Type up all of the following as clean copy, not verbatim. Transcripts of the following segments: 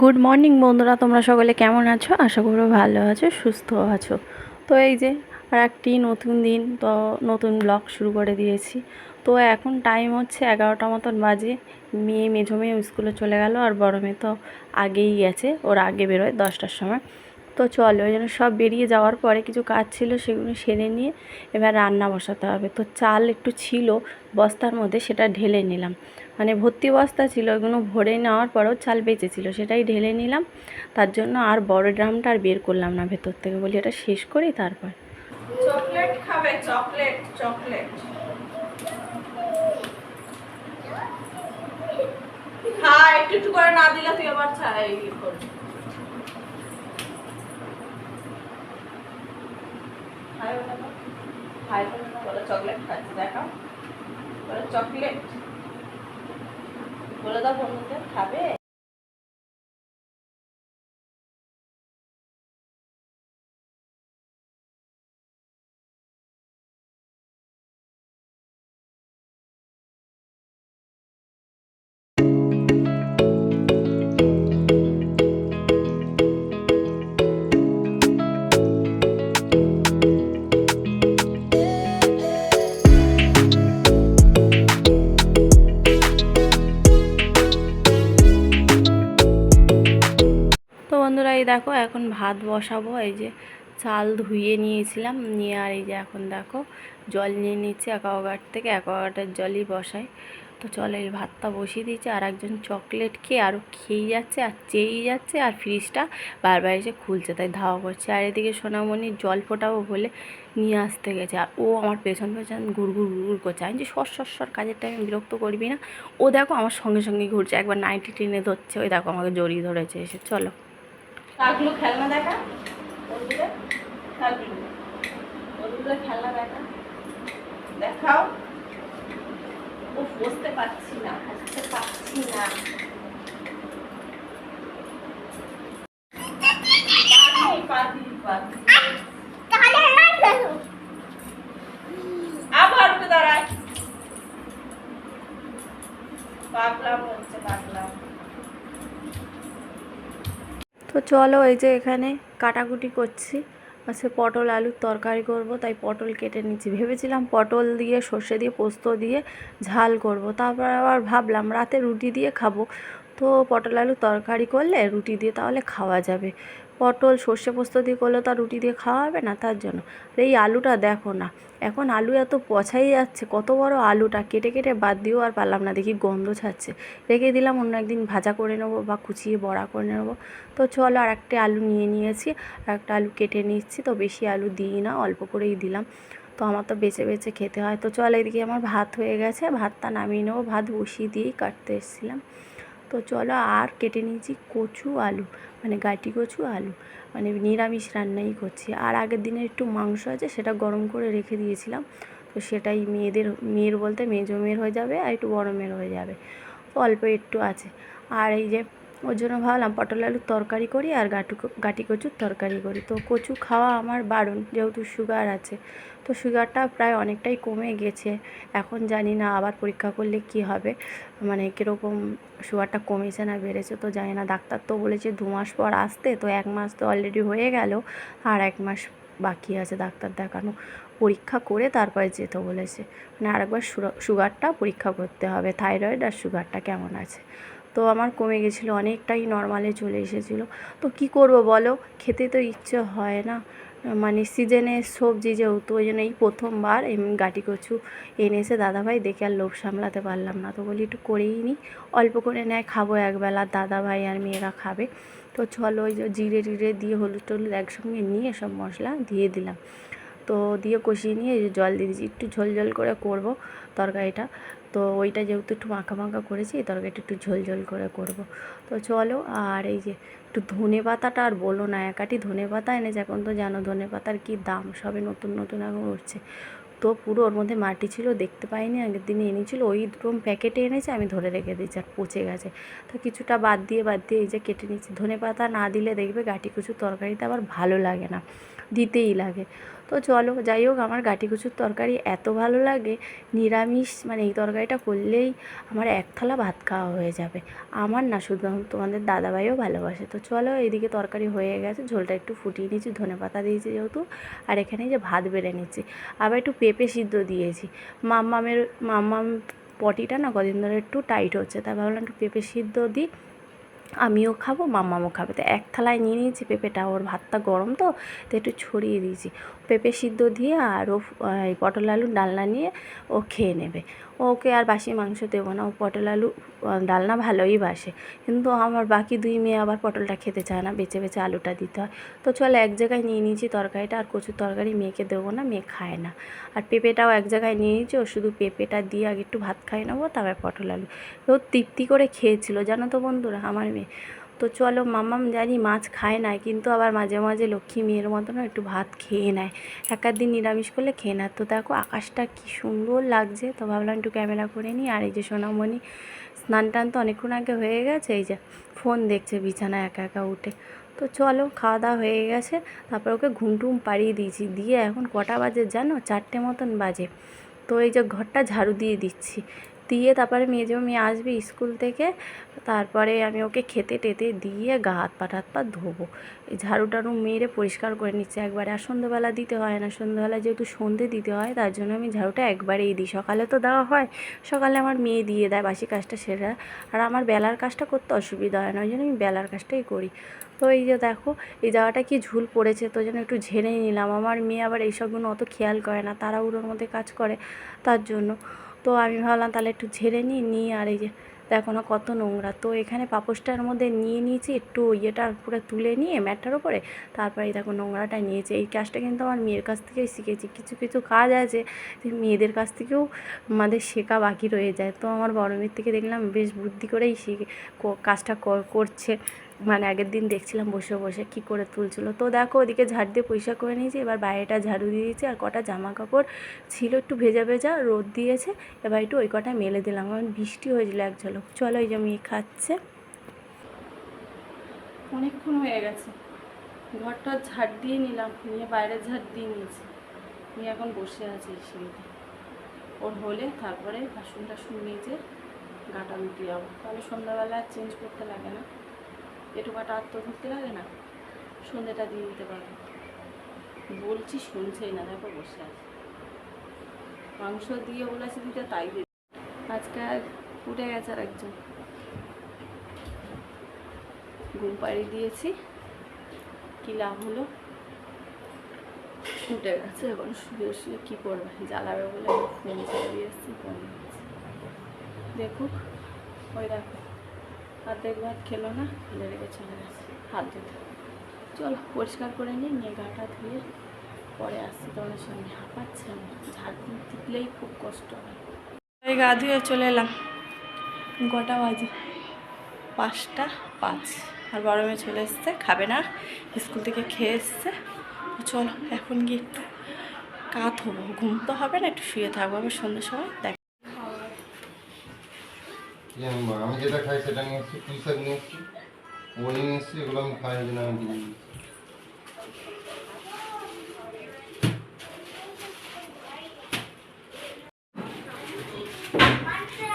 Good morning বন্ধুরা, তোমরা সকলে কেমন আছো? আশা করো ভালো আছো, সুস্থ আছো। তো এই যে আর একটি নতুন দিন, তো নতুন ব্লগ শুরু করে দিয়েছি। তো এখন টাইম হচ্ছে 11টা মতন বাজে। মেজো মেয়ে স্কুলে চলে গেল, আর বড় মেয়ে তো আগেই গেছে, ওর আগে বেরোয় 10টার সময়। তো চলো, ওই জন্য সব বেরিয়ে যাওয়ার পরে কিছু কাজ ছিল, সেগুলো সেরে নিয়ে এবার রান্না বসাতে হবে। তো চাল একটু ছিল বস্তার মধ্যে, সেটা ঢেলে নিলাম। মানে ভর্তি বস্তা ছিল, ওগুলো ভরে নেওয়ার পরেও চাল বেঁচেছিল, সেটাই ঢেলে নিলাম। তার জন্য আর বড় ড্রামটা আর বের করলাম না ভেতর থেকে, বলি এটা শেষ করি তারপর। চকলেট খাবে? চকলেট চকলেট খা, একটু একটু করে না দিলে তুই আবার চাই করবি। বলে চকলেট খাচ্ছে, দেখাও বলে চকলেট, বলে দাও বন্ধুদের খাবে। তো বন্ধুরা, এই দেখো এখন ভাত বসাবো। এই যে চাল ধুয়ে নিয়েছিলাম, নিয়ে আর এই যে এখন দেখো জল নিয়ে নিচ্ছি অ্যাকোয়াগার্ড থেকে, অ্যাকোয়াগার্ডের জলই বসাই। তো চলো, এই ভাতটা বসিয়ে দিয়েছি। আর একজন চকলেট খেয়ে আরও খেয়েই যাচ্ছে আর চেয়েই যাচ্ছে, আর ফ্রিজটা বারবার এসে খুলছে, তাই ধাওয়া করছে। আর এদিকে সোনামণি জল ফোটাবো বলে নিয়ে আসতে গেছে, আর ও আমার পেছন পেছন ঘুরঘুর ঘুরঘুর করছে। আমি যে সর কাজের টাইমে বিরক্ত করবি না। ও দেখো আমার সঙ্গে সঙ্গে ঘুরছে, একবার নাইটি টেনে ধরছে, ওই দেখো আমাকে জড়িয়ে ধরেছে এসে। চলো, কাকলু খেলনা দেখা, বন্ধুদের কাকলু, বন্ধুদের খেলনা দেখা, দেখাও। ও বসতে পারছি না, বসতে পারছি না। পাখি পাখি আবার উঠে দাঁড়ায়, পাগলাম হচ্ছে পাগলাম। তো চলো, এই যে এখানে কাটাকুটি করছি। আচ্ছা, পটল আলুর তরকারি করব, তাই পটল কেটে নিচ্ছি। ভেবেছিলাম পটল দিয়ে সর্ষে দিয়ে পোস্ত দিয়ে ঝাল করব, তারপর আবার ভাবলাম রাতে রুটি দিয়ে খাবো। তো পটল আলুর তরকারি করলে রুটি দিয়ে তাহলে খাওয়া যাবে। পটল সর্ষে পোস্ত দিয়ে করলে তো আর রুটি দিয়ে খাওয়া হবে না, তার জন্য। আর এই আলুটা দেখো না, এখন আলু এত পচাই যাচ্ছে, কত বড় আলুটা কেটে কেটে বাদ দিয়েও আর পারলাম না, দেখি গন্ধ ছাড়ছে। রেখে দিলাম, অন্য একদিন ভাজা করে নেবো বা কুচিয়ে বড়া করে নেবো। তো চলো, আর একটা আলু নিয়ে নিয়েছি, আর একটা আলু কেটে নিচ্ছি। তো বেশি আলু দিই না, অল্প করেই দিলাম। তো আমার তো বেছে বেছে খেতে হয়। তো চলো, এদিকে আমার ভাত হয়ে গেছে, ভাতটা নামিয়ে নেবো। ভাত বসিয়ে দিয়েই কাটতে এসেছিলাম। তো চলো, আর কেটে নিয়েছি কচু আলু, মানে গাটি কচু আলু, মানে নিরামিষ রান্নাই করছি। আর আগের দিনের একটু মাংস আছে, সেটা গরম করে রেখে দিয়েছিলাম। তো সেটাই মেয়ের বলতে মেজো মেয়ের হয়ে যাবে, আর একটু বড় মেয়ের হয়ে যাবে। তো অল্প একটু আছে। আর এই যে ওর জন্য ভাবলাম পটল আলুর তরকারি করি আর গাটি কচুর তরকারি করি। তো কচু খাওয়া আমার বারণ, যেহেতু সুগার আছে। তো সুগারটা প্রায় অনেকটাই কমে গেছে। এখন জানি না আবার পরীক্ষা করলে কি হবে, মানে কীরকম সুগারটা কমেছে না বেড়েছে তো জানি না। ডাক্তার তো বলেছে 2 মাস পর আসতে, তো 1 মাস তো অলরেডি হয়ে গেল, আর 1 মাস বাকি আছে ডাক্তার দেখানো। পরীক্ষা করে তারপরে যেতে বলেছে, মানে আরেকবার সুগারটা পরীক্ষা করতে হবে, থাইরয়েড আর সুগারটা কেমন আছে। তো আমার কমে গেছিলো, অনেকটাই নর্মালে চলে এসেছিলো। তো কি করব বলো, খেতে তো ইচ্ছে হয় না। মানে সিজনের সবজি যেহেতু, ওই জন্য এই প্রথমবার গাটি কচু এনেছে দাদাভাই, দেখে আর লোভ সামলাতে পারলাম না। তো বলি একটু করেই নিই, অল্প করে নেয়, খাবো একবেলা, দাদাভাই আর মেয়েরা খাবে। তো চলো, ওই যে জিরে টিরে দিয়ে হলুদ টলুদ একসঙ্গে নিয়ে সব মশলা দিয়ে দিলাম। তো দিয়ে কষিয়ে নিয়ে জল দিয়ে দিয়েছি, একটু ঝোল ঝোল করে করব তরকারিটা। তো ওইটা যেহেতু একটু মাখা মাখা করেছি, এই তরকারিটা একটু ঝোল ঝোল করে করব। তো চলো, আর এই যে একটু ধনে পাতাটা আর বলো না, একাটি ধনে পাতা এনেছে। এখন তো জানো ধনে পাতার কী দাম, সবে নতুন নতুন এখন উঠছে। তো পুরো ওর মধ্যে মাটি ছিল, দেখতে পাইনি, আগের দিনে এনেছিল ওই রকম প্যাকেটে এনেছে, আমি ধরে রেখে দিয়েছি, আর পচে গেছে। তো কিছুটা বাদ দিয়ে এই যে কেটে নিচ্ছি। ধনে পাতা না দিলে দেখবে গাটি কচুর তরকারিতে আবার ভালো লাগে না, দিতেই লাগে। তো চলো যাই হোক, আমার গাটি কচুর তরকারি এত ভালো লাগে, নিরামিষ মানে এই তরকারিটা করলেই আমার এক থালা ভাত খাওয়া হয়ে যাবে। আমার না, শুধু তোমাদের দাদাভাইও ভালোবাসে। তো চলো, এইদিকে তরকারি হয়ে গেছে, ঝোলটা একটু ফুটিয়ে নিয়েছি, ধনেপাতা দিয়েছি যেহেতু, আর এখানে যে ভাত বেড়ে নিচ্ছি, আবার একটু পেঁপে সিদ্ধ দিয়েছি। মাম্মাম পটিটা না কদিন ধরে একটু টাইট হচ্ছে, তাই ভাবলাম একটু পেঁপে সিদ্ধ দিই, আমিও খাবো মাম্মামও খাবে। তো এক থালায় নিয়ে নিয়েছি পেঁপেটা, ওর ভাতটা গরম তো একটু ছড়িয়ে দিয়েছি। পেঁপে সিদ্ধ দিয়ে আর ও এই পটল আলুর ডালনা নিয়ে ও খেয়ে নেবে। ওকে আর বাসি মাংস দেবো না, ও পটল আলু ডালনা ভালোই বাসে, কিন্তু আমার বাকি দুই মেয়ে আবার পটলটা খেতে চায় না, বেছে বেছে আলুটা দিতে হয়। তো চলো, এক জায়গায় নিয়ে নিয়েছি তরকারিটা, আর কচুর তরকারি মেয়েকে দেবো না, মেয়ে খায় না। আর পেঁপেটাও এক জায়গায় নিয়ে নিয়েছি, ও শুধু পেঁপেটা দিয়ে আগে একটু ভাত খাই নেবো, তারপর পটল আলু। ও তৃপ্তি করে খেয়েছিল জানো তো বন্ধুরা, আমার মেয়ে। তো চলো, মাম্মাম জানি মাছ খায় না, কিন্তু আবার মাঝে মাঝে লক্ষ্মী মেয়ের মতনও একটু ভাত খেয়ে নেয়, এক আধ দিন নিরামিষ করলে খেয়ে নেয়। তো দেখো আকাশটা কি সুন্দর লাগছে, তো ভাবলাম একটু ক্যামেরা করে নিই। আর এই যে সোনামণি স্নান টান তো অনেকক্ষণ আগে হয়ে গেছে, এই যে ফোন দেখছে বিছানায় একা একা উঠে। তো চলো, খাওয়া দাওয়া হয়ে গেছে, তারপর ওকে ঘুমটুম পাড়িয়ে দিয়েছি, দিয়ে এখন কটা বাজে জানো, 4টে মতন বাজে। তো এই যে ঘরটা ঝাড়ু দিয়ে দিচ্ছি, দিয়ে তারপরে মেয়ে আসবে স্কুল থেকে, তারপরে আমি ওকে খেতে টেতে দিয়ে গা হাত পা ধোবো। এই ঝাড়ু টাড়ু মেরে পরিষ্কার করে নিচ্ছে একবারে, আর সন্ধ্যেবেলা দিতে হয় না, সন্ধ্যেবেলা যেহেতু সন্ধে দিতে হয় তার জন্য আমি ঝাড়ুটা একবারেই দিই। সকালে তো দেওয়া হয়, সকালে আমার মেয়ে দিয়ে দেয় বাসি কাজটা সেরে, আর আমার বেলার কাজটা করতে অসুবিধা হয় না, ওই জন্য আমি বেলার কাজটাই করি। তো এই যে দেখো, এই জায়গাটা কি ঝুল পড়েছে, তো যেন একটু ঝেড়েই নিলাম। আমার মেয়ে আবার এইসবগুলো অত খেয়াল করে না, তাড়াহুড়োর মধ্যে কাজ করে, তার জন্য। তো আমি ভাবলাম তাহলে একটু ঝেড়ে নিই। আর এই যে দেখো না কত নোংরা, তো এখানে পাপোশটার মধ্যে নিয়ে নিয়েছি একটু ইয়েটা পুরো তুলে নিয়ে ম্যাটটার ওপরে, তারপরে এই দেখো নোংরাটা নিয়েছি। এই কাজটা কিন্তু আমার মেয়ের কাছ থেকেই শিখেছি, কিছু কিছু কাজ আছে যে মেয়েদের কাছ থেকেও আমাদের শেখা বাকি রয়ে যায়। তো আমার বড় মেয়ের থেকে দেখলাম বেশ বুদ্ধি করেই কাজটা করছে, মানে আগের দিন দেখছিলাম বসে বসে কী করে তুলছিল। তো দেখো ওদিকে ঝাড় দিয়ে পরিষ্কার করে নিয়েছি, এবার বাইরেটা ঝাড়ু দিয়ে দিয়েছি, আর কটা জামা কাপড় ছিল একটু ভেজা ভেজা রোদ দিয়েছে, এবার একটু ওই কটা মেলে দিলাম, কারণ বৃষ্টি হয়েছিল এক ঝলক। চলো, এই যে মেয়ে খাচ্ছে, অনেকক্ষণ হয়ে গেছে, ঘরটা ঝাড় দিয়ে নিলাম, নিয়ে বাইরে ঝাড় দিয়ে নিয়েছি, নিয়ে এখন বসে আছে এই সিঁড়িতে। ওর হলে তারপরে বাসন টাসন মেজে গাটা ধুতে যাবো, তাহলে সন্ধ্যাবেলা চেঞ্জ করতে লাগে না, একটু গাটা আর তো ধুতে লাগে না, সন্ধ্যেটা দিয়ে দিতে পারবো। বলছি শুনছেই না, দেখো বসে আছে, মাংস দিয়ে বলেছে দিতে, তাই দিয়ে আজকে উঠে গেছে আর একজন, ঘুম পাড়িয়ে দিয়েছি, কী লাভ হলো, উঠে গেছে, এখন শুয়ে শুয়ে কী করবে, জ্বালাবে বলে আমি ফোন ছেড়ে দিয়ে এসেছি, ফোন দেখুক। ওই দেখো অর্ধেক ভাত খেলো না, ফেলে রেখে চলে গেছে হাত ধুতে। চলো পরিষ্কার করে নিয়ে গাটা ধুয়ে পরে আসছি তোমাদের সঙ্গে। হাঁপাচ্ছে আমার, ঝাড় দিলেই খুব কষ্ট হয়। ওই গা ধুয়ে চলে এলাম, কটা বাজে, 5টা 5, আর গরমে চলে এসছে, খাবে না, স্কুল থেকে খেয়ে এসছে। চলো এখন গিয়ে একটু কাত হবো, ঘুম তো হবে না, একটু শুয়ে থাকবো, আবার সন্ধ্যের সময় দেখ। আমি যেটা খাই সেটা নিয়ে এসছি, পুঁই শাক নিয়ে এসছি, বড়ি নিয়ে এসছি, এগুলো আমি খাই না, আমি দিই।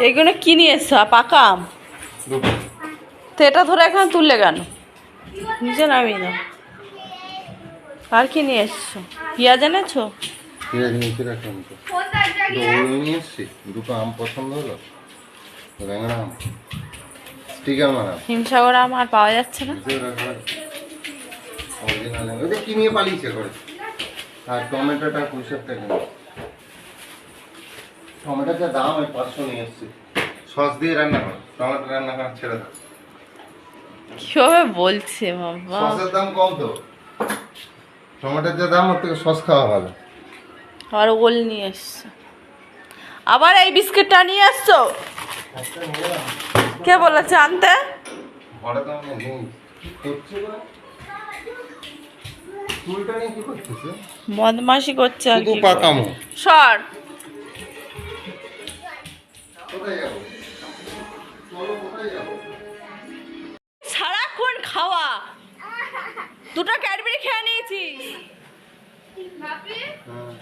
এইগুলো কি নিয়ে এসছো, পাকা আম? তো এটা ধরে এখানে তুললে কেন, নিচে নামিয়ে দাও। আর কি নিয়ে এসছো, পেঁয়াজ এনেছো? পেঁয়াজ নিচে রাখলাম তো, ওগুলো নিয়ে এসছি, দুটো আম পছন্দ হলো, ব্যাঙড়া আম, স্টিকার মারা হিমসাগর আম আর পাওয়া যাচ্ছে না। অরিজিনাল ওটা কি নিয়ে পালিয়েছে করে। আর টমেটোটা পুঁই শাকটা কিনে, টমেটোর যা দাম, ওই 500 নিয়ে এসছি, সস দিয়ে রান্না কর, টমেটো রান্না করা ছেড়ে দাও। কিভাবে বলছে বাবা, সসের দাম কম তো, টমেটোর যা দাম ওর থেকে সস খাওয়া ভালো। আর ওল নিয়ে এসছো, আবার এই বিস্কিটটা নিয়ে এসছো, কে বলেছে আনতে? ঘরে তো আমি নেই, কি করছে বা? চুলটা নিয়ে কি করতেছে? বদমাশি করছে আর শুধু কি, পাকামো। সর। কোথায় যাবো? চলো কোথায় যাবো? সারাক্ষণ খাওয়া, দুটো ক্যাডবেরি খেয়ে নিয়েছি, হ্যাঁ।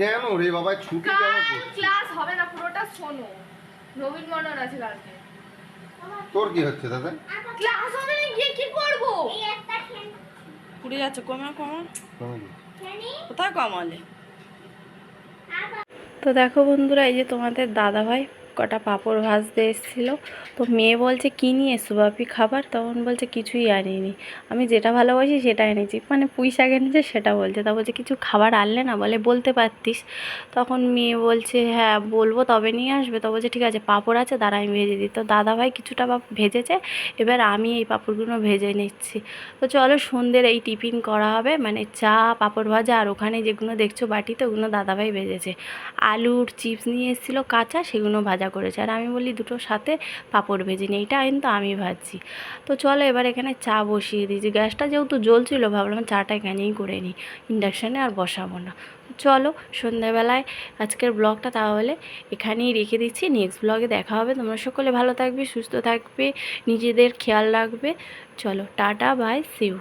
কেন রে বাবা ছুটি কেন করছিস? ক্লাস হবে না, পুরোটা শোনো। নবীন মন্ডল আছে কালকে। তোর কি হচ্ছে দাদা? ক্লাস হবে না, গিয়ে কি করব? পুড়ে যাচ্ছে, কমা কমা। কমে গেছে। কোথায় কমালে? তো দেখো বন্ধুরা, এই যে তোমাদের দাদাভাই কটা পাঁপড় ভাজতে এসেছিলো। তো মেয়ে বলছে কী নিয়ে এসছো বাপি খাবার, তখন বলছে কিছুই আনিনি, আমি যেটা ভালোবাসি সেটা এনেছি, মানে পুঁই শাক এনেছে সেটা বলছে। তা বলছে কিছু খাবার আনলে না, বলে বলতে পারতিস। তখন মেয়ে বলছে হ্যাঁ বলবো, তবে নিয়ে আসবে। তো বলছে ঠিক আছে পাঁপড় আছে, দাঁড়া আমি ভেজে দিই। তো দাদাভাই কিছুটা ভেজেছে, এবার আমি এই পাঁপড়গুলো ভেজে নিচ্ছি। তো চলো সন্ধ্যের এই টিফিন করা হবে, মানে চা পাঁপড় ভাজা, আর ওখানে যেগুলো দেখছো বাটিতে ওগুলো দাদাভাই ভেজেছে। আলুর চিপস নিয়ে এসেছিলো কাঁচা, সেগুলো ভাজা করেছে। আর আমি বলি দুটোর সাথে পাঁপড় ভেজে নিই, এইটা কিন্তু আমি ভাজছি। তো চলো এবার এখানে চা বসিয়ে দিয়েছি, গ্যাসটা যেহেতু জ্বলছিল ভাবলাম চাটা এখানেই করে নিই, ইন্ডাকশানে আর বসাবো না। চলো সন্ধ্যাবেলায় আজকের ব্লগটা তাহলে এখানেই রেখে দিচ্ছি, নেক্সট ব্লগে দেখা হবে। তোমরা সকলে ভালো থাকবে, সুস্থ থাকবে, নিজেদের খেয়াল রাখবে। চলো টাটা বাই, সি ইউ।